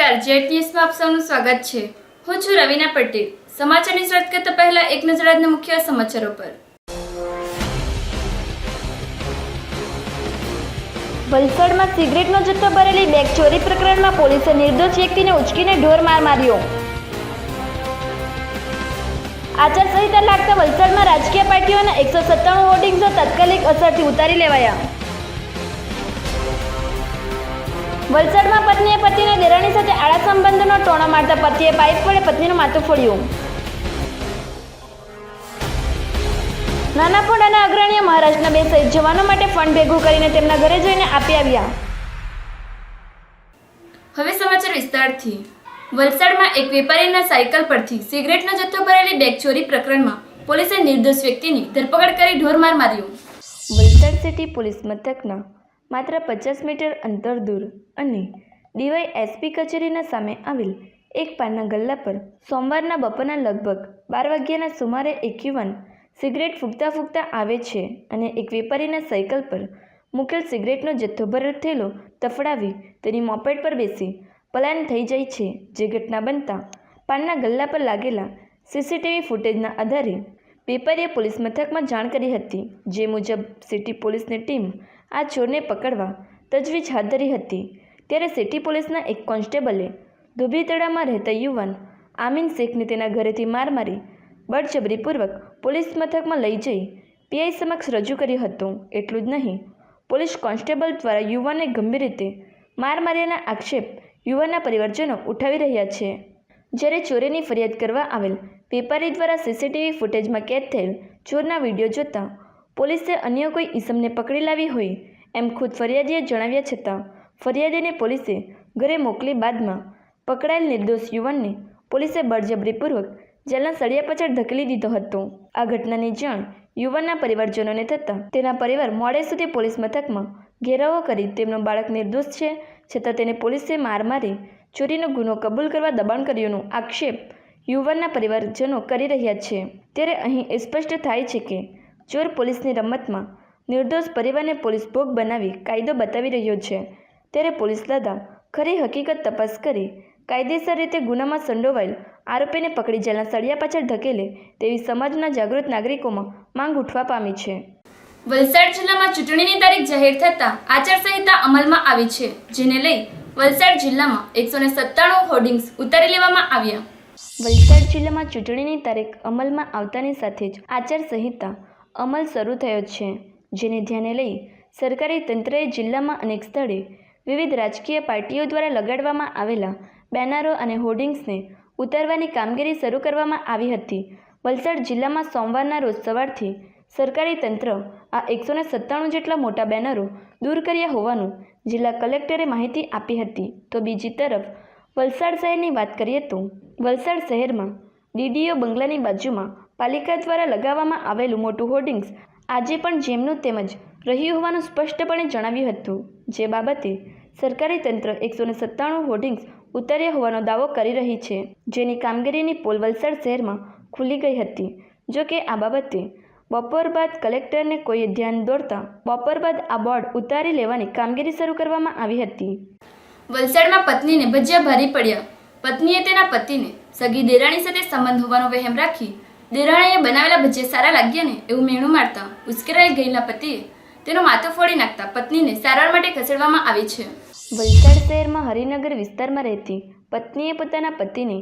નમસ્કાર, જેટ ન્યૂઝમાં આપ સૌનું સ્વાગત છે। હું છું રવિના પટેલ। સમાચારની શરૂઆત કરતા પહેલા એક નજર આજના મુખ્ય સમાચારો પર। વલસાડમાં સિગરેટનો જથ્થો ભરેલી બેગ ચોરી પ્રકરણમાં પોલીસે નિર્દોષ વ્યક્તિને ઉચકીને ઢોર માર માર્યો। આચારસંહિતા લાગતા વલસાડમાં રાજકીય પાર્ટીઓના 197 હોર્ડિંગ્સો તાત્કાલિક અસરથી ઉતારી લેવાયા। વલસાડમાં પત્નીએ પતિને દેરાણી સાથે આડા સંબંધનો ટોણો મારતા પતિએ પાઇપ વડે પત્નીનું માથું ફોડ્યું। નાના ફોડાના અગ્રણીઓ મહારાષ્ટ્રના 2 શહીદ જવાનો માટે ફંડ ભેગું કરીને તેમના ઘરે જઈને આપી આવ્યા। હવે સમાચાર વિસ્તારથી। વલસાડમાં એક વેપારીના સાયકલ પરથી સિગરેટનો જથ્થો ભરેલી બેગ ચોરી પ્રકરણમાં પોલીસે નિર્દોષ વ્યક્તિની ધરપકડ કરી ઢોર માર માર્યો। વલસાડ સિટી પોલીસ મથકના માત્ર 50 મીટર અંતર દૂર અને ડીવાયએસપી કચેરીના સામે આવેલ એક પાનના ગલ્લા પર સોમવારના બપોરના લગભગ 12 વાગ્યાના સુમારે એક યુવાન સિગરેટ ફૂંકતા આવે છે અને એક વેપારીના સાયકલ પર મૂકેલ સિગરેટનો જથ્થો ભરેલ થેલો તફડાવી તેની મોપેડ પર બેસી પલાયન થઈ જાય છે। જે ઘટના બનતા પાનના ગલ્લા પર લાગેલા સીસીટીવી ફૂટેજના આધારે વેપારીએ પોલીસ મથકમાં જાણ કરી હતી। જે મુજબ સિટી પોલીસની ટીમ આ ચોરને પકડવા તજવીજ હાથ ધરી હતી। ત્યારે સિટી પોલીસના એક કોન્સ્ટેબલે ધોબીતળામાં રહેતા યુવાન આમીન શેખને તેના ઘરેથી માર મારી બળજબરીપૂર્વક પોલીસ મથકમાં લઈ જઈ પીઆઈ સમક્ષ રજૂ કર્યું હતું। એટલું જ નહીં, પોલીસ કોન્સ્ટેબલ દ્વારા યુવાનને ગંભીર રીતે માર માર્યાના આક્ષેપ યુવાનના પરિવારજનો ઉઠાવી રહ્યા છે। જ્યારે ચોરીની ફરિયાદ કરવા આવેલ વેપારી દ્વારા સીસીટીવી ફૂટેજમાં કેદ થયેલ ચોરના વિડીયો જોતા પોલીસે અન્ય કોઈ ઈસમને પકડી લાવી હોય એમ ખુદ ફરિયાદીએ જણાવ્યા છતાં ફરિયાદીને પોલીસે ઘરે મોકલી બાદમાં પકડાયેલ નિર્દોષ યુવાનને પોલીસે બળજબરીપૂર્વક જેલના સળિયા પાછળ ધકેલી દીધો હતો। આ ઘટનાની જાણ યુવાનના પરિવારજનોને થતાં તેના પરિવાર મોડે સુધી પોલીસ મથકમાં ઘેરાવો કરી તેમનો બાળક નિર્દોષ છે છતાં તેને પોલીસે માર મારી ચોરીનો ગુનો કબૂલ કરવા દબાણ કર્યોનો આક્ષેપ યુવાનના પરિવારજનો કરી રહ્યા છે। ત્યારે અહીં સ્પષ્ટ થાય છે કે ચોર પોલીસની રમતમાં નિર્દોષ પરિવારને પોલીસ ભોગ બનાવી કાયદો બતાવી રહ્યો છે। ત્યારે પોલીસ દાદા ખરી હકીકત તપાસ કરી કાયદેસર રીતે ગુનામાં સંડોવાયેલ આરોપીને પકડી જેલના સળિયા પાછળ ધકેલે તેવી સમાજના જાગૃત નાગરિકોમાં માંગ ઉઠવા પામી છે। વલસાડ જિલ્લામાં ચૂંટણીની તારીખ જાહેર થતાં આચારસંહિતા અમલમાં આવી છે, જેને લઈ વલસાડ જિલ્લામાં 197 હોર્ડિંગ્સ ઉતારી લેવામાં આવ્યા। વલસાડ જિલ્લામાં ચૂંટણીની તારીખ અમલમાં આવતાની સાથે જ આચારસંહિતા અમલ શરૂ થયો છે, જેને ધ્યાને લઈ સરકારી તંત્રએ જિલ્લામાં અનેક સ્થળે વિવિધ રાજકીય પાર્ટીઓ દ્વારા લગાડવામાં આવેલા બેનરો અને હોર્ડિંગ્સને ઉતારવાની કામગીરી શરૂ કરવામાં આવી હતી। વલસાડ જિલ્લામાં સોમવારના રોજ સવારથી સરકારી તંત્ર આ 197 જેટલા મોટા બેનરો દૂર કર્યા હોવાનું જિલ્લા કલેક્ટરે માહિતી આપી હતી। તો બીજી તરફ વલસાડ શહેરની વાત કરીએ તો વલસાડ શહેરમાં ડીડીઓ બંગલાની બાજુમાં પાલિકા દ્વારા લગાવવામાં આવેલું મોટું હોર્ડિંગ્સ આજે પણ જેમનું તેમજ રહ્યું હોવાનું સ્પષ્ટપણે જણાવ્યું હતું। જે બાબતે સરકારી તંત્ર 197 હોર્ડિંગ્સ ઉતાર્યા હોવાનો દાવો કરી રહી છે, જેની કામગીરીની પોલ વલસાડ શહેરમાં ખુલી ગઈ હતી। જો કે આ બાબતે બપોર બાદ કલેક્ટરને કોઈએ ધ્યાન દોરતા બપોર બાદ આ બોર્ડ ઉતારી લેવાની કામગીરી શરૂ કરવામાં આવી હતી। વલસાડમાં પત્નીને ભજીયા ભારી પડ્યા। પત્નીએ તેના પતિને સગી દેરાણી સાથે સંબંધ હોવાનો વહેમ રાખી દેરાણીએ બનાવેલા ભજીયા સારા લાગ્યા ને એવું મેણું મારતા ઉશ્કેરાઈ ગયેલા પતિએ તેનું માથું ફોડી નાખતા પત્નીને સારવાર માટે ખસેડવામાં આવી છે। વલસાડ શહેરમાં હરિનગર વિસ્તારમાં રહેતી પત્નીએ પોતાના પતિને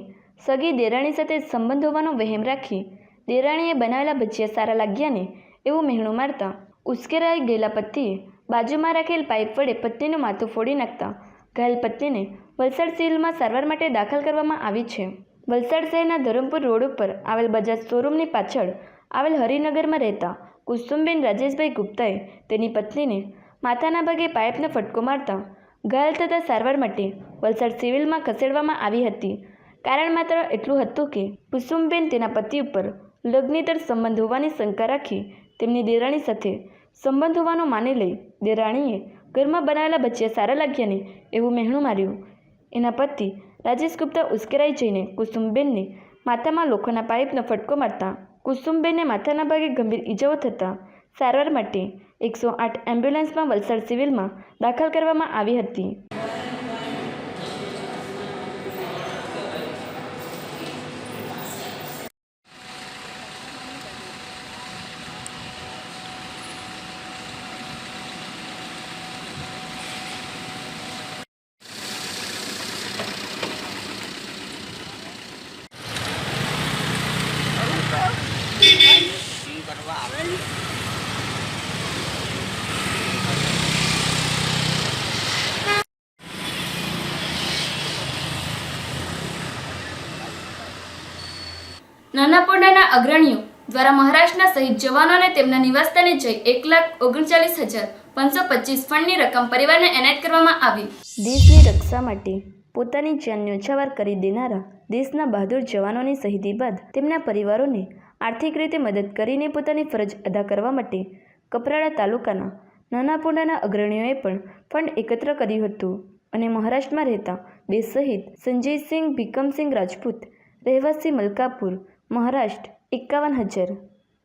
સગી દેરાણી સાથે સંબંધ હોવાનો વહેમ રાખી દેરાણીએ બનાવેલા ભજીયા સારા લાગ્યા ને એવું મહેણું મારતા ઉશ્કેરાઈ ગયેલા પતિએ બાજુમાં રાખેલ પાઇપ વડે પત્નીનું માથું ફોડી નાખતા ઘાયલ પત્નીને વલસાડ સિવિલમાં સારવાર માટે દાખલ કરવામાં આવી છે। વલસાડ શહેરના ધરમપુર રોડ ઉપર આવેલ બજાજ શોરૂમની પાછળ આવેલ હરિનગરમાં રહેતા કુસુમબેન રાજેશભાઈ ગુપ્તાએ તેની પત્નીને માથાના ભાગે પાઇપનો ફટકો મારતા ઘાયલ થતાં સારવાર માટે વલસાડ સિવિલમાં ખસેડવામાં આવી હતી। કારણ માત્ર એટલું હતું કે કુસુમબેન તેના પતિ ઉપર લગ્નેતર સંબંધ હોવાની શંકા રાખી તેમની દેરાણી સાથે સંબંધ હોવાનું માની લઈ દેરાણીએ ઘરમાં બનાવેલા ભજીયા સારા લાગ્યા ને એવું મહેણું માર્યું। એના પતિ રાજેશ ગુપ્તા ઉશ્કેરાઈ જઈને કુસુમબેનને માથામાં લોખંડના પાઇપનો ફટકો મારતા કુસુમબેનને માથાના ભાગે ગંભીર ઈજાઓ થતાં સારવાર માટે 108 એમ્બ્યુલન્સમાં વલસાડ સિવિલમાં દાખલ કરવામાં આવી હતી। નાના પોંડાના અગ્રણીઓ દ્વારા મહારાષ્ટ્રના શહીદ જવાનોને તેમના નિવાસસ્થાને જઈ 1,39,525 ફંડની રકમ પરિવારને એનાયત કરવામાં આવી. દેશની રક્ષા માટે પોતાની જાન ન્યોછાવર કરી દેનારા દેશના બહાદુર જવાનોની શહીદી બાદ તેમના પરિવારોને આર્થિક રીતે મદદ કરીને પોતાની ફરજ અદા કરવા માટે કપરાડા તાલુકાના નાના પોંડાના અગ્રણીઓએ પણ ફંડ એકત્ર કર્યું હતું અને મહારાષ્ટ્રમાં રહેતા બે શહીદ સંજયસિંહ ભીકમસિંહ રાજપૂત રહેવાસી મલકાપુર મહારાષ્ટ્ર 51,000,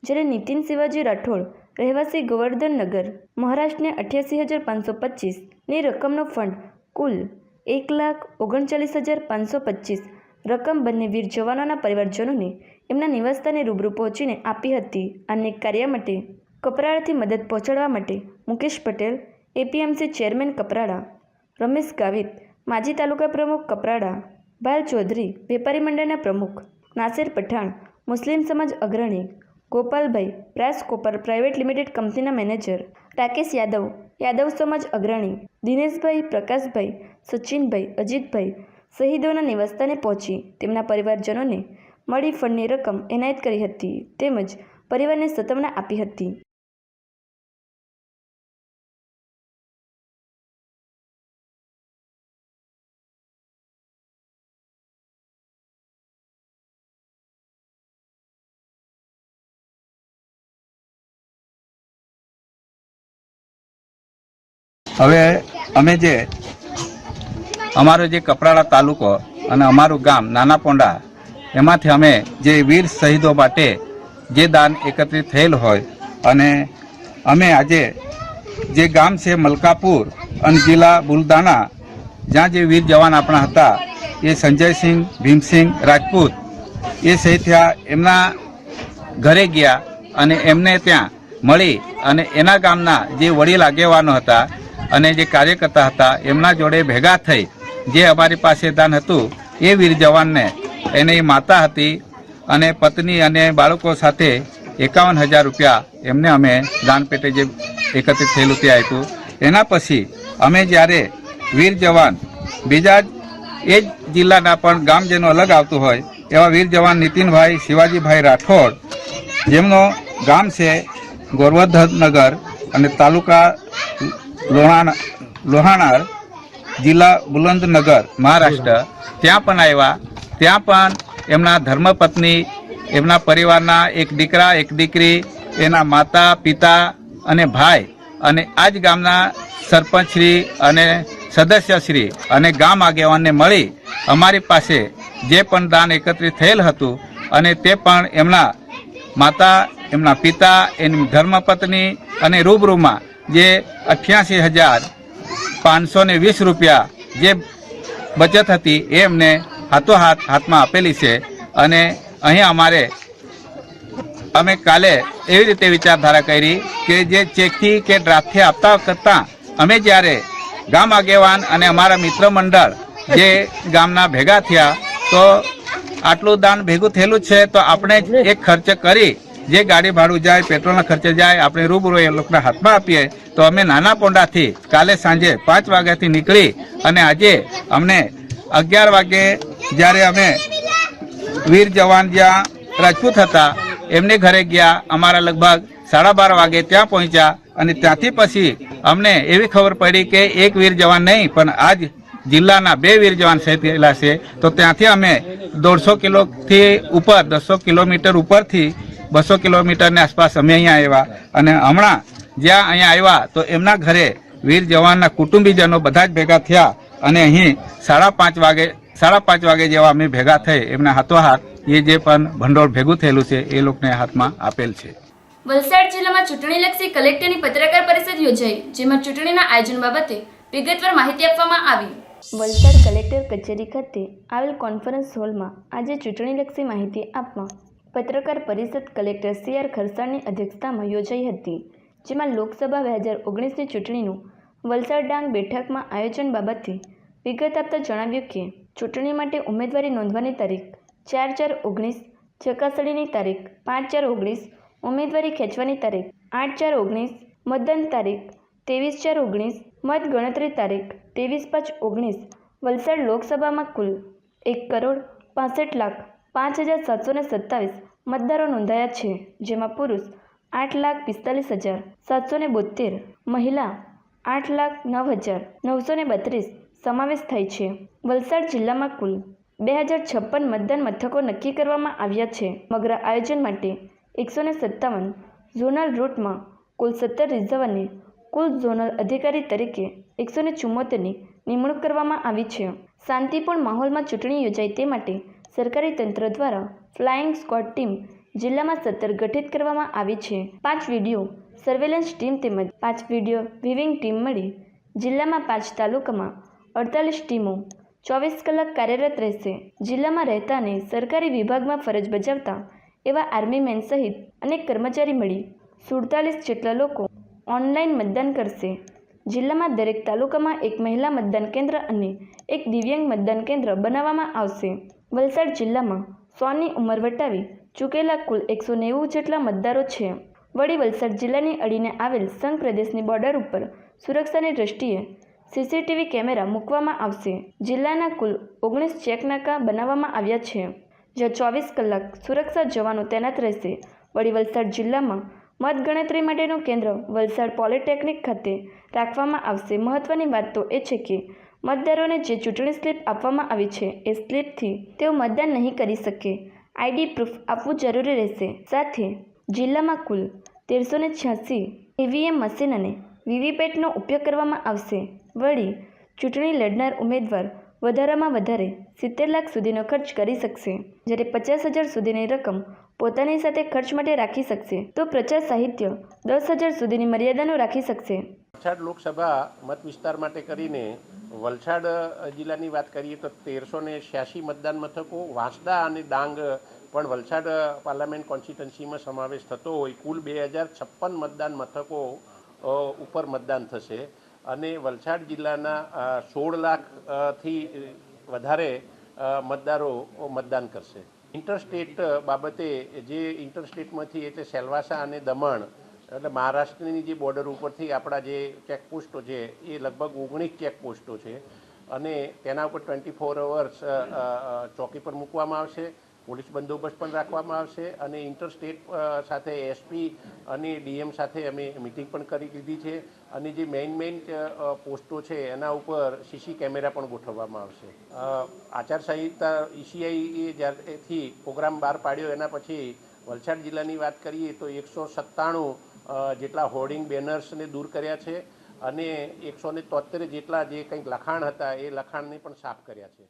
જ્યારે નીતિન શિવાજી રાઠોડ રહેવાસી ગોવર્ધનનગર મહારાષ્ટ્રને 88,525ની રકમનો ફંડ કુલ 1,39,525 રકમ બંને વીર જવાનોના પરિવારજનોને એમના નિવાસસ્થાને રૂબરૂ પહોંચીને આપી હતી. અનેક કાર્ય માટે કપરાડાથી મદદ પહોંચાડવા માટે મુકેશ પટેલ, એપીએમસી ચેરમેન કપરાડા, રમેશ ગાવિત, માજી તાલુકા પ્રમુખ કપરાડા, બાલ ચૌધરી, વેપારી મંડળના પ્રમુખ, નાસિર પઠાણ, મુસ્લિમ સમાજ અગ્રણી, ગોપાલભાઈ, પ્રાસ કોપર પ્રાઇવેટ લિમિટેડ કંપનીના મેનેજર, રાકેશ યાદવ, યાદવ સમાજ અગ્રણી, દિનેશભાઈ, પ્રકાશભાઈ, સચિનભાઈ, અજીતભાઈ શહીદોના નિવાસસ્થાને પહોંચી તેમના પરિવારજનોને મળી ફંડની રકમ એનાયત કરી હતી તેમજ પરિવારને સત્વના આપી હતી. હવે અમે અમારો જે કપરાડા તાલુકો અને અમારું ગામ નાના પોંડા એમાંથી અમે જે વીર શહીદો માટે જે દાન એકત્રિત થયેલ હોય અને અમે આજે જે ગામ છે મલકાપુર અને જિલ્લા બુલદાણા જ્યાં જે વીર જવાન આપણા હતા એ સંજયસિંહ ભીમસિંહ રાજપૂત એ શહીદ થયા એમના ઘરે ગયા અને એમને ત્યાં મળી અને એના ગામના જે વડીલ આગેવાનો હતા અને જે કાર્યકર્તા હતા એમના જોડે ભેગા થઈ જે અમારી પાસે દાન હતું એ વીર જવાનને એની માતા હતી અને પત્ની અને બાળકો સાથે 51,000 રૂપિયા એમને અમે દાન પેટે જે એકત્રિત થયેલું તે આપ્યું. એના પછી અમે જ્યારે વીર જવાન બીજા એ જ જિલ્લાના પણ ગામ જેનું અલગ આવતું હોય એવા વીર જવાન નીતિનભાઈ શિવાજીભાઈ રાઠોડ જેમનો ગામ છે ગોવર્ધનનગર અને તાલુકા લોહાણા જિલ્લા બુલંદનગર મહારાષ્ટ્ર ત્યાં પણ આવ્યા. ત્યાં પણ એમના ધર્મપત્ની એમના પરિવારના એક દીકરા એક દીકરી એના માતા પિતા અને ભાઈ અને આ જ ગામના સરપંચશ્રી અને સદસ્યશ્રી અને ગામ આગેવાનને મળી અમારી પાસે જે પણ દાન એકત્રિત થયેલ હતું અને તે પણ એમના માતા એમના પિતા એની ધર્મપત્ની અને રૂબરૂમાં જે 88,520 રૂપિયા જે બચત હતી એ એમને હાથમાં આપેલી છે. અને અહીંયા અમે કાલે એવી રીતે વિચારધારા કરી કે જે ચેકથી કે ડ્રાફ્ટથી આપતા કરતાં અમે જ્યારે ગામ આગેવાન અને અમારા મિત્ર મંડળ જે ગામના ભેગા થયા તો આટલું દાન ભેગું થયેલું છે તો આપણે એક ખર્ચ કરી જે ગાડી ભાડું જાય પેટ્રોલના ખર્ચે જાય આપણે રૂબરૂ એ લોકોના હાથમાં આપીએ. તો અમે નાના પોંડાથી કાલે સાંજે 5 વાગ્યાથી નીકળી અને આજે અમને 11 વાગે જ્યારે અમે વીર જવાન જ્યાં રાજપૂત હતા એમને ઘરે ગયા અમારા લગભગ 12:30 વાગે ત્યાં પહોંચ્યા અને ત્યાંથી પછી અમને એવી ખબર પડી કે એક વીર જવાન નહીં પણ આજ જિલ્લાના 2 વીર જવાન શહીદ થયેલા છે. તો ત્યાંથી અમે 150 કિલોથી ઉપર 200 કિલોમીટર ઉપરથી 200 કિલોમીટરની આસપાસ અમે અહીંયા આવ્યા અને હમણાં જ્યાં અહીંયા આવ્યા તો એમના ઘરે વીર જવાનના કુટુંબીજનો બધા જ ભેગા થયા અને અહીં 5:30 વાગે જેવા અમે ભેગા થઈ એમના હાથોહાથ એ જે પણ ભંડોળ ભેગું થયેલું છે એ લોકોને હાથમાં આપેલ છે. વલસાડ જિલ્લામાં ચૂંટણીલક્ષી કલેક્ટરની પત્રકાર પરિષદ યોજાઈ જેમાં ચૂંટણીના આયોજન બાબતે વિગતવાર માહિતી આપવામાં આવી. વલસાડ કલેક્ટર કચેરી ખાતે આવેલ કોન્ફરન્સ હોલમાં આજે ચૂંટણીલક્ષી માહિતી આપવા પત્રકાર પરિષદ કલેક્ટર CR ખરસાણની અધ્યક્ષતામાં યોજાઈ હતી. જેમાં લોકસભા 2019ની ચૂંટણીનું વલસાડ ડાંગ બેઠકમાં આયોજન બાબતે વિગત આપતા જણાવ્યું કે ચૂંટણી માટે ઉમેદવારી નોંધવાની તારીખ 4/4/19, ચકાસણીની તારીખ 5/4/19, ઉમેદવારી ખેંચવાની તારીખ 8/4/19, મતદાન તારીખ 23/4/19, મત ગણતરી તારીખ 23/5/19. વલસાડ લોકસભામાં કુલ 1,65,05,727 મતદારો નોંધાયા છે, જેમાં પુરુષ 8,45,772, મહિલા 8,09,932 સમાવેશ થાય છે. વલસાડ જિલ્લામાં કુલ 2,056 મતદાન મથકો નક્કી કરવામાં આવ્યા છે. સમગ્ર આયોજન માટે 157 ઝોનલ રૂટમાં કુલ 17 રિઝર્વ અને કુલ ઝોનલ અધિકારી તરીકે 174ની નિમણૂક કરવામાં આવી છે. શાંતિપૂર્ણ માહોલમાં ચૂંટણી યોજાય તે માટે સરકારી તંત્ર દ્વારા ફ્લાઇંગ સ્ક્વોડ ટીમ જિલ્લામાં 17 ગઠિત કરવામાં આવી છે. 5 વિડીયો સર્વેલન્સ ટીમ તેમજ 5 વિડીયો વિવિંગ ટીમ મળી જિલ્લામાં 5 તાલુકામાં 48 ટીમો 24 કલાક કાર્યરત રહેશે. જિલ્લામાં રહેતા અને સરકારી વિભાગમાં ફરજ બજાવતા એવા આર્મી મેન સહિત અનેક કર્મચારી મળી 47 જેટલા લોકો ઓનલાઈન મતદાન કરશે. જિલ્લામાં દરેક તાલુકામાં એક મહિલા મતદાન કેન્દ્ર અને એક દિવ્યાંગ મતદાન કેન્દ્ર બનાવવામાં આવશે. વલસાડ જિલ્લામાં 100ની ઉંમર વટાવી ચૂકેલા કુલ 190 જેટલા મતદારો છે. વળી વલસાડ જિલ્લાની અડીને આવેલ સંઘ પ્રદેશની બોર્ડર ઉપર સુરક્ષાની દ્રષ્ટિએ સીસીટીવી કેમેરા મૂકવામાં આવશે. જિલ્લાના કુલ 19 ચેક નાકા બનાવવામાં આવ્યા છે, જ્યાં 24 કલાક સુરક્ષા જવાનો તૈનાત રહેશે. વળી વલસાડ જિલ્લામાં મતગણતરી માટેનું કેન્દ્ર વલસાડ પોલિટેકનિક ખાતે રાખવામાં આવશે. મહત્વની વાત તો એ છે કે મતદારોને જે ચૂંટણી સ્લીપ આપવામાં આવી છે એ સ્લીપથી તેઓ મતદાન નહીં કરી શકે. આઈડી પ્રૂફ આપવું જરૂરી રહેશે. સાથે જિલ્લામાં કુલ 1386 ઈવીએમ મશીન અને વીવીપેટનો ઉપયોગ કરવામાં આવશે. વળી ચૂંટણી લડનાર ઉમેદવાર વધારામાં વધારે 70 લાખ સુધીનો ખર્ચ કરી શકશે, જ્યારે 50,000 સુધીની રકમ પોતાની સાથે ખર્ચ માટે રાખી શકશે, તો પ્રચાર સાહિત્ય 10,000 સુધીની મર્યાદાનું રાખી શકશે. વલસાડ લોકસભા મત વિસ્તાર માટે કરીને વલસાડ જિલ્લાની વાત કરીએ તો 1386 મતદાન મથકો, વાંસદા અને ડાંગ પણ વલસાડ પાર્લામેન્ટ કોન્સ્ટિટ્યુન્સીમાં સમાવેશ થતો હોય કુલ 2,056 મતદાન મથકો ઉપર મતદાન થશે અને વલસાડ જિલ્લાના 16 લાખથી વધારે મતદારો મતદાન કરશે. ઇન્ટરસ્ટેટ બાબતે જે ઇન્ટરસ્ટેટમાંથી એટલે સેલવાસા અને દમણ એટલે મહારાષ્ટ્રની જે બોર્ડર ઉપરથી આપણા જે ચેકપોસ્ટો છે એ લગભગ 19 ચેકપોસ્ટો છે અને તેના ઉપર 24 અવર્સ ચોકી પર મૂકવામાં આવશે. પોલીસ બંદોબસ્ત પણ રાખવામાં આવશે અને ઇન્ટરસ્ટેટ સાથે એસપી અને ડીએમ સાથે અમે મિટિંગ પણ કરી લીધી છે અને જે મેઇન પોસ્ટો છે એના ઉપર સીસી કેમેરા પણ ગોઠવવામાં આવશે. આચારસંહિતા ઈસીઆઈએ જ્યારથી પ્રોગ્રામ બહાર પાડ્યો એના પછી વલસાડ જિલ્લાની વાત કરીએ તો 197 જેટલા હોર્ડિંગ બેનર્સને દૂર કર્યા છે અને 173 જેટલા જે કંઈક લખાણ હતા એ લખાણને પણ સાફ કર્યા છે.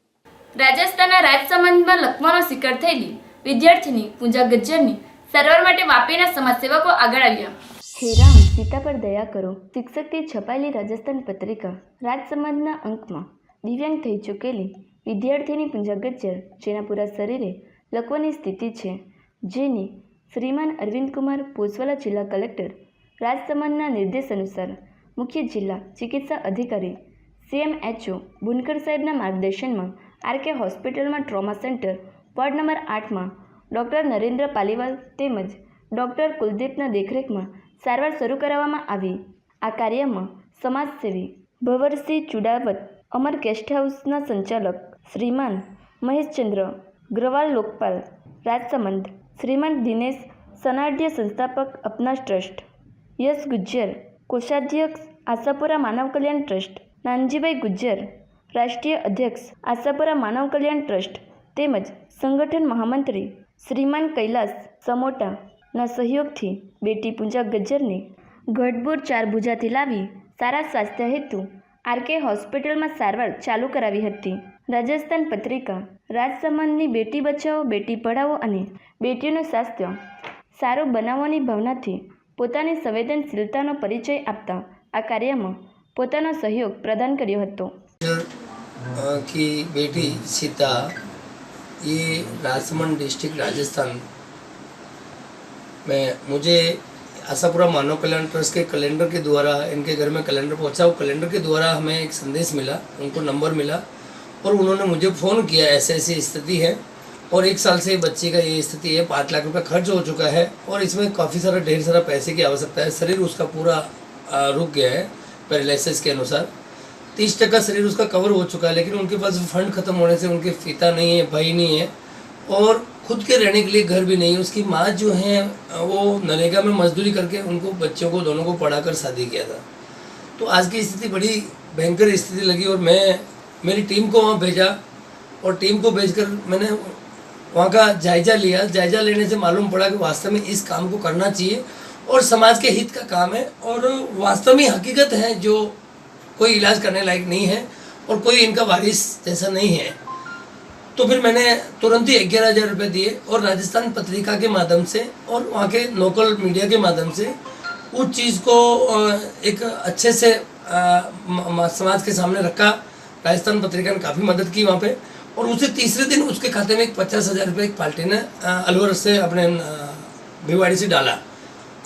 રાજસ્થાનના રાજસમંદમાં લકવાનો શિકાર થયેલી વિદ્યાર્થીની પૂજા ગજ્જરની સારવાર માટે વાપીના સમાજસેવકો આગળ આવ્યા. હે રામ, સીતા પર દયા કરો. શિક્ષકથી છપાયેલી રાજસ્થાન પત્રિકા રાજસમંદના અંકમાં દિવ્યાંગ થઈ ચૂકેલી વિદ્યાર્થીની પૂજા ગજ્જર, જેના પૂરા શરીરે લકવાની સ્થિતિ છે, જેની શ્રીમાન અરવિંદકુમાર પોસવાલા જિલ્લા કલેક્ટર રાજસમંદના નિર્દેશ અનુસાર મુખ્ય જિલ્લા ચિકિત્સા અધિકારી CMHO બુનકર સાહેબના માર્ગદર્શનમાં આરકે હોસ્પિટલમાં ટ્રોમા સેન્ટર વોર્ડ નંબર 8માં ડૉક્ટર નરેન્દ્ર પાલીવાલ તેમજ ડૉક્ટર કુલદીપના દેખરેખમાં સારવાર શરૂ કરાવવામાં આવી. આ કાર્યમાં સમાજસેવી ભવરસિંહ ચુડાવત, અમર ગેસ્ટ હાઉસના સંચાલક શ્રીમાન મહેશચંદ્ર ગ્રવાલ લોકપાલ રાજસમંદ, શ્રીમાન દિનેશ સનાઢ્ય સંસ્થાપક અપનાશ ટ્રસ્ટ, યશ ગુજ્જર કોષાધ્યક્ષ આશાપુરા માનવ કલ્યાણ ટ્રસ્ટ, નાનજીભાઈ ગુજ્જર રાષ્ટ્રીય અધ્યક્ષ આશાપુરા માનવ કલ્યાણ ટ્રસ્ટ તેમજ સંગઠન મહામંત્રી શ્રીમાન કૈલાસ સમોટાના સહયોગથી બેટી પૂજા ગજ્જરને ગઢબુર 4 ભુજાથી લાવી સારા સ્વાસ્થ્ય હેતુ આરકે હોસ્પિટલમાં સારવાર ચાલુ કરાવી હતી. રાજસ્થાન પત્રિકા રાજસમંદની બેટી બચાવો બેટી પઢાઓ અને બેટીઓનું સ્વાસ્થ્ય સારું બનાવવાની ભાવનાથી પોતાની સંવેદનશીલતાનો પરિચય આપતા આ કાર્યમાં પોતાનો સહયોગ પ્રદાન કર્યો હતો. की बेटी सीता ये राजसमंद डिस्ट्रिक्ट राजस्थान में मुझे आशापुरा मानव कल्याण ट्रस्ट के कैलेंडर के द्वारा इनके घर में कैलेंडर पहुंचा. वो कैलेंडर के द्वारा हमें एक संदेश मिला, उनको नंबर मिला और उन्होंने मुझे फ़ोन किया ऐसे ऐसी स्थिति है और 1 साल से बच्चे का ये स्थिति है। 5 लाख रुपए खर्च हो चुका है और इसमें काफ़ी सारा ढेर सारा पैसे की आवश्यकता है। शरीर उसका पूरा रुक गया है पैरालिसिस के अनुसार। 30% शरीर उसका कवर हो चुका है, लेकिन उनके पास फंड खत्म होने से उनके पिता नहीं है, भाई नहीं है और खुद के रहने के लिए घर भी नहीं है। उसकी माँ जो है वो नरेगा में मजदूरी करके उनको बच्चों को दोनों को पढ़ाकर शादी किया था। तो आज की स्थिति बड़ी भयंकर स्थिति लगी और मैं मेरी टीम को वहाँ भेजा और टीम को भेजकर मैंने वहाँ का जायजा लिया। जायजा लेने से मालूम पड़ा कि वास्तव में इस काम को करना चाहिए और समाज के हित का काम है और वास्तव में हकीकत है जो कोई इलाज करने लायक नहीं है और कोई इनका वारिस जैसा नहीं है। तो फिर मैंने तुरंत ही 11,000 रुपये दिए और राजस्थान पत्रिका के माध्यम से और वहाँ के लोकल मीडिया के माध्यम से उस चीज़ को एक अच्छे से समाज के सामने रखा। राजस्थान पत्रिका ने काफ़ी मदद की वहाँ पे और उसे तीसरे दिन उसके खाते में 50,000 रुपये एक पार्टी ने अलवर से अपने भिवाड़ी से डाला,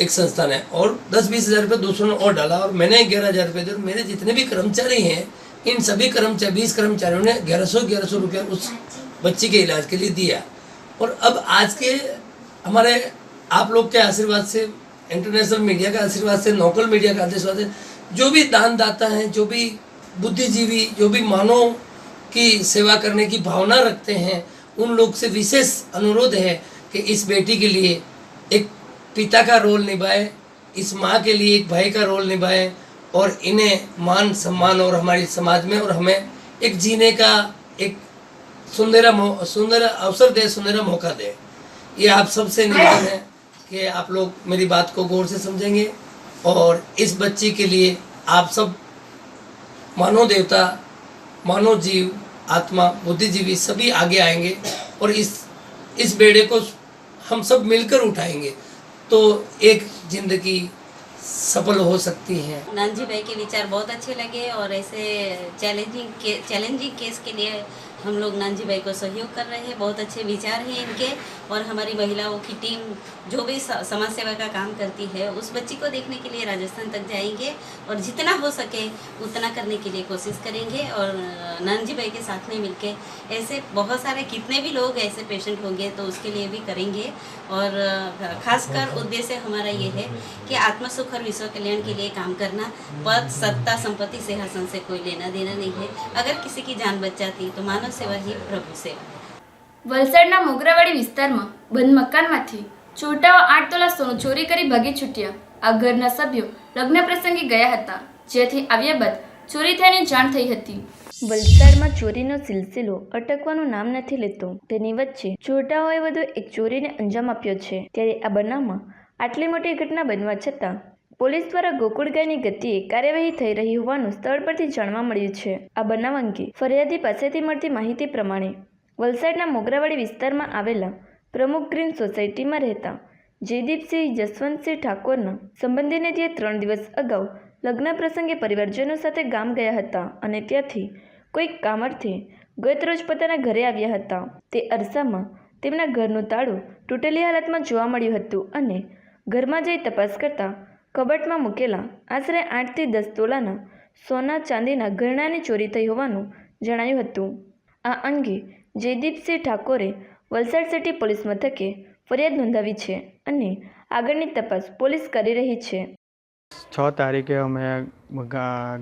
एक संस्था ने, और 10-20 हज़ार रुपये दूसरों ने और डाला और मैंने 11,000 रुपये दिए। मेरे जितने भी कर्मचारी हैं इन सभी 20 कर्मचारियों ने 1100 रुपये उस बच्ची के इलाज के लिए दिया। और अब आज के हमारे आप लोग के आशीर्वाद से, इंटरनेशनल मीडिया का आशीर्वाद से, लोकल मीडिया का आशीर्वाद से, जो भी दानदाता हैं, जो भी बुद्धिजीवी, जो भी मानव की सेवा करने की भावना रखते हैं, उन लोग से विशेष अनुरोध है कि इस बेटी के लिए एक पिता का रोल निभाए, इस माँ के लिए एक भाई का रोल निभाए और इन्हें मान सम्मान और हमारी समाज में और हमें एक जीने का एक सुंदर अवसर दे, सुंदर मौका दे। ये आप सबसे निवेदन है कि आप लोग मेरी बात को गौर से समझेंगे और इस बच्ची के लिए आप सब मानव देवता, मानव जीव, आत्मा, बुद्धिजीवी सभी आगे आएंगे और इस बेड़े को हम सब मिलकर उठाएंगे तो एक जिंदगी सफल हो सकती है। नानजी भाई के विचार बहुत अच्छे लगे और ऐसे चैलेंजिंग केस के लिए हम लोग नानजी भाई को सहयोग कर रहे हैं। बहुत अच्छे विचार हैं इनके और हमारी महिलाओं की टीम जो भी समाज सेवा का काम करती है उस बच्ची को देखने के लिए राजस्थान तक जाएंगे और जितना हो सके उतना करने के लिए कोशिश करेंगे और नानजी भाई के साथ में मिलके ऐसे बहुत सारे कितने भी लोग ऐसे पेशेंट होंगे तो उसके लिए भी करेंगे। और खासकर उद्देश्य हमारा ये है कि आत्म सुख और विश्व कल्याण के लिए काम करना। पद, सत्ता, संपत्ति, सिंहासन से कोई लेना देना नहीं है। अगर किसी की जान बच जाती तो मानव सेवा ही प्रभु सेवा। વલસાડના મોગરાવાડી વિસ્તારમાં બંધ મકાનમાંથી ચોટાઓ 8 તોલા સોનું ચોરી કરી ભાગી છૂટ્યા। આ ઘરના સભ્યો લગ્ન પ્રસંગે ગયા હતા, જેથી આવ્યા બાદ ચોરી થયાની જાણ થઈ હતી। વલસાડમાં ચોરીનો સિલસિલો અટકવાનું નામ નથી લેતો, તેની વચ્ચે ચોટાઓએ વધુ એક ચોરીને અંજામ આપ્યો છે। ત્યારે આ બનાવમાં આટલી મોટી ઘટના બનવા છતાં પોલીસ દ્વારા ગોકુળગાયની ગતિએ કાર્યવાહી થઈ રહી હોવાનું સ્થળ પરથી જાણવા મળ્યું છે। આ બનાવ અંગે ફરિયાદી પાસેથી મળતી માહિતી પ્રમાણે વલસાડના મોગરાવાડી વિસ્તારમાં આવેલા પ્રમુખ ગ્રીન સોસાયટીમાં રહેતા જયદીપસિંહ જસવંતસિંહ ઠાકોરના સંબંધીને ત્યાં 3 દિવસ અગાઉ લગ્ન પ્રસંગે પરિવારજનો સાથે ગામ ગયા હતા અને ત્યાંથી કોઈક કામ અર્થે ગતરોજ પોતાના ઘરે આવ્યા હતા। તે અરસામાં તેમના ઘરનું તાળું તૂટેલી હાલતમાં જોવા મળ્યું હતું અને ઘરમાં જઈ તપાસ કરતાં કબાટમાં મૂકેલા આશરે 8 થી 10 તોલાના સોના ચાંદીના ઘરેણાંની ચોરી થઈ હોવાનું જણાયું હતું। આ અંગે જયદીપસિંહ ઠાકોરે વલસાડ સિટી પોલીસ મથકે ફરિયાદ નોંધાવી છે અને આગળની તપાસ પોલીસ કરી રહી છે। 6 તારીખે અમે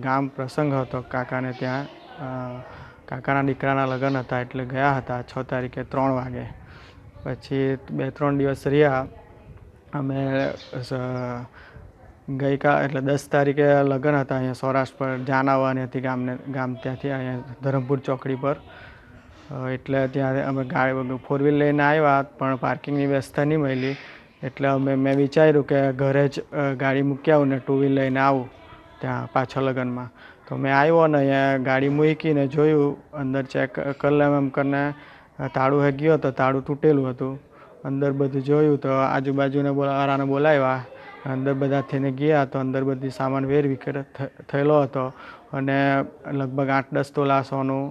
ગામ પ્રસંગ હતો કાકાને ત્યાં, કાકાના દીકરાના લગ્ન હતા એટલે ગયા હતા 6 તારીખે 3 વાગે। પછી 2-3 દિવસ રહ્યા અમે ગઈકાલ એટલે 10 તારીખે લગ્ન હતા અહીંયા સૌરાષ્ટ્ર પર, જાન આવવાની હતી ગામ ત્યાંથી અહીંયા ધરમપુર ચોકડી પર। એટલે ત્યાં અમે ગાડી 4 વ્હીલ લઈને આવ્યા પણ પાર્કિંગની વ્યવસ્થા નહીં મળી એટલે મેં વિચાર્યું કે ઘરે જ ગાડી મૂકી આવું ને 2 વ્હીલ લઈને આવું ત્યાં પાછળ લગ્નમાં। તો મેં આવ્યો ને અહીંયા ગાડી મૂકીને જોયું, અંદર ચેક કરી લેમ એમ કરીને તાળું ગયો તો તાળું તૂટેલું હતું। અંદર બધું જોયું તો આજુબાજુને વાળાને બોલાવ્યા, અંદર બધા થઈને ગયા તો અંદર બધી સામાન વેરવિખેર થયેલો હતો અને લગભગ 8-10 તોલા સોનું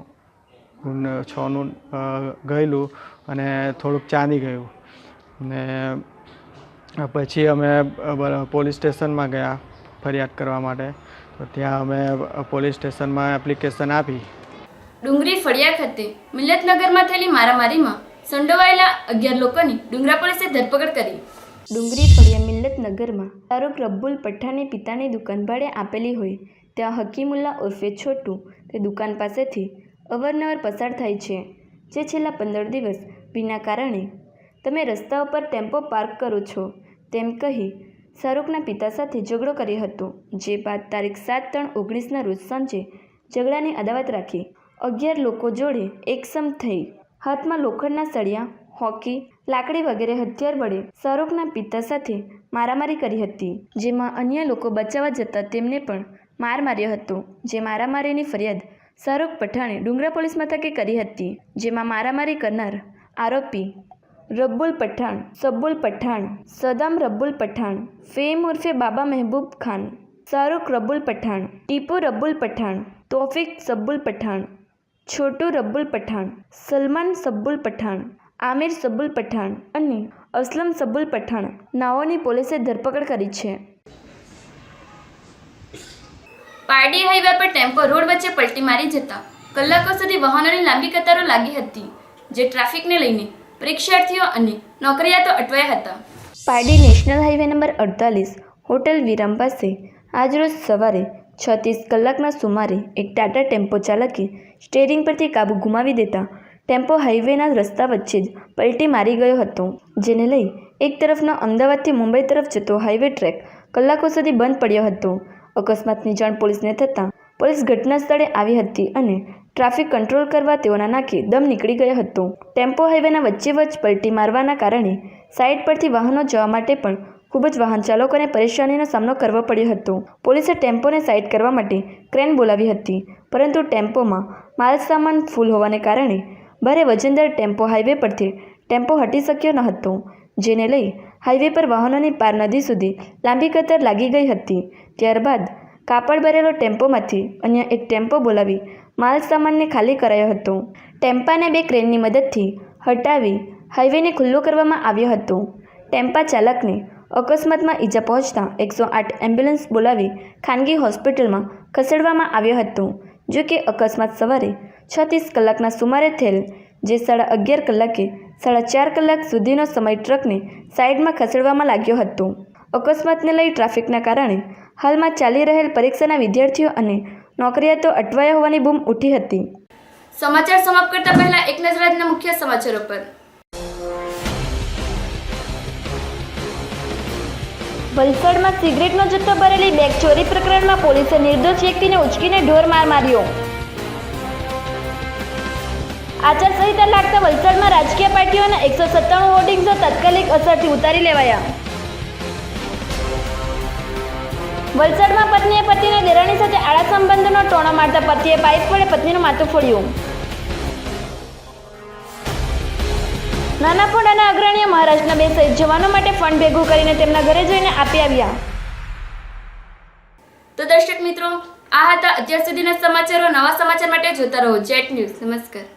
ગયેલું અને થોડુંક ચાંદી ગયું ને પછી અમે પોલીસ સ્ટેશનમાં ગયા ફરિયાદ કરવા માટે। તો ત્યાં અમે પોલીસ સ્ટેશનમાં એપ્લિકેશન આપી। ડુંગરી ફળિયા ખાતે મિલતનગરમાં થયેલી મારામારીમાં સંડોવાયેલા 11 લોકોની ડુંગરા પોલીસે ધરપકડ કરી. ડુંગરી ફળિયા મિલ્લતનગરમાં શાહરૂખ રબ્બુલ પઠાણની પિતાની દુકાન ભાડે આપેલી હોય ત્યાં હકીમુલ્લા ઉર્ફે છોટુ તે દુકાન પાસેથી અવારનવાર પસાર થાય છે, જે છેલ્લા 15 દિવસ વિના કારણે તમે રસ્તા ઉપર ટેમ્પો પાર્ક કરો છો તેમ કહી શાહરૂખના પિતા સાથે ઝઘડો કર્યો હતો. જે બાદ તારીખ 7/3/19ના રોજ સાંજે ઝઘડાની અદાવત રાખી 11 લોકો જોડે એકસમ થઈ હાથમાં લોખંડના સળિયા, હોકી, લાકડી વગેરે હથિયાર વડે શાહરૂખના પિતા સાથે મારામારી કરી હતી, જેમાં અન્ય લોકો બચાવવા જતાં તેમને પણ માર માર્યો હતો. જે મારામારીની ફરિયાદ શાહરૂખ પઠાણે ડુંગરા પોલીસ મથકે કરી હતી, જેમાં મારામારી કરનાર આરોપી રબ્બુલ પઠાણ, સબ્બુલ પઠાણ, સદામ રબ્બુલ પઠાણ, ફેમ ઉર્ફે બાબા મહેબૂબ ખાન, શાહરૂખ રબ્બુલ પઠાણ, ટીપુ રબ્બુલ પઠાણ, તોફિક સબ્બુલ પઠાણ, છોટુ રબ્બુલ પઠાણ, સલમાન સબ્બુલ પઠાણ, આમિર સબ્બુલ પઠાણ અને અસલમ સબ્બુલ પઠાણ નાઓની પોલીસે ધરપકડ કરી છે. પારડી હાઈવે પર ટેમ્પો રોડ વચ્ચે પલટી મારી જતા કલાકો સુધી વાહનોની લાંબી કતારો લાગી હતી, જે ટ્રાફિકને લઈને પરીક્ષાર્થીઓ અને નોકરિયાતો અટવાયા હતા. Pardi national highway number 48 hotel વિરામ પાસે આજરોજ સવારે 36 કલાકના સુમારે એક ટાટા ટેમ્પો ચાલકે સ્ટેરિંગ પરથી કાબુ ગુમાવી દેતા ટેમ્પો હાઈવેના રસ્તા વચ્ચે જ પલટી મારી ગયો હતો, જેને લઈ એક તરફનો અમદાવાદથી મુંબઈ તરફ જતો હાઈવે ટ્રેક કલાકો સુધી બંધ પડ્યો હતો. અકસ્માતની જાણ પોલીસને થતાં પોલીસ ઘટના સ્થળે આવી હતી અને ટ્રાફિક કંટ્રોલ કરવા તેઓના નાકે દમ નીકળી ગયો હતો. ટેમ્પો હાઈવેના વચ્ચે પલટી મારવાના કારણે સાઈડ પરથી વાહનો જવા માટે પણ ખૂબ જ વાહન ચાલકોને પરેશાનીનો સામનો કરવો પડ્યો હતો. પોલીસે ટેમ્પોને સાઈડ કરવા માટે ક્રેન બોલાવી હતી, પરંતુ ટેમ્પોમાં માલ સામાન ફૂલ હોવાને કારણે ભારે વજનદાર ટેમ્પો હાઈવે પરથી ટેમ્પો હટી શક્યો ન હતો, જેને લઈ હાઈવે પર વાહનોની પાર નદી સુધી લાંબી કતાર લાગી ગઈ હતી. ત્યારબાદ કાપડ ભરેલો ટેમ્પોમાંથી અન્ય એક ટેમ્પો બોલાવી માલ સામાનને ખાલી કરાયો હતો. ટેમ્પાને 2 ક્રેનની મદદથી હટાવી હાઈવેને ખુલ્લો કરવામાં આવ્યો હતો. ટેમ્પા ચાલકને અકસ્માતમાં ઈજા પહોંચતા 108 એમ્બ્યુલન્સ બોલાવી ખાનગી હોસ્પિટલમાં ખસેડવામાં આવ્યો હતો. જો કે અકસ્માત સવારે 36 કલાકના સુમારે થયેલ, જે 11:30 કલાકે 4.5 કલાક સુધીનો સમય ટ્રકને સાઈડમાં ખસેડવામાં લાગ્યો હતો. અકસ્માતને લઈ ટ્રાફિકના કારણે હાલમાં ચાલી રહેલ પરીક્ષાના વિદ્યાર્થીઓ અને નોકરિયાતો અટવાયા હોવાની બૂમ ઉઠી હતી. સમાચાર સમાપ્ત કરતા પહેલા એક નજર આજના મુખ્ય સમાચારો પર. વલસાડમાં સિગરેટનો જથ્થો ભરેલી બેગ ચોરી પ્રકરણમાં પોલીસે નિર્દોષ વ્યક્તિને ઉચકીને ઢોર માર માર્યો. આચારસંહિતા લાગતા વલસાડમાં રાજકીય પાર્ટીઓના 197 હોર્ડિંગ્સો તાત્કાલિક અસરથી ઉતારી લેવાયા. વલસાડમાં પત્નીએ પતિને દેરાણી સાથે આડા સંબંધનો ટોણો મારતા પતિએ પાઇપ વડે પત્નીનું માથું ફોડ્યું. નાના ફંડ અને અગ્રણીઓ મહારાષ્ટ્રના 2 શહીદ જવાનો માટે ફંડ ભેગું કરીને તેમના ઘરે જઈને આપી આવ્યા. તો દર્શક મિત્રો, આ હતા અત્યાર સુધીના સમાચારો. નવા સમાચાર માટે જોતા રહો જેટ ન્યૂઝ. નમસ્કાર.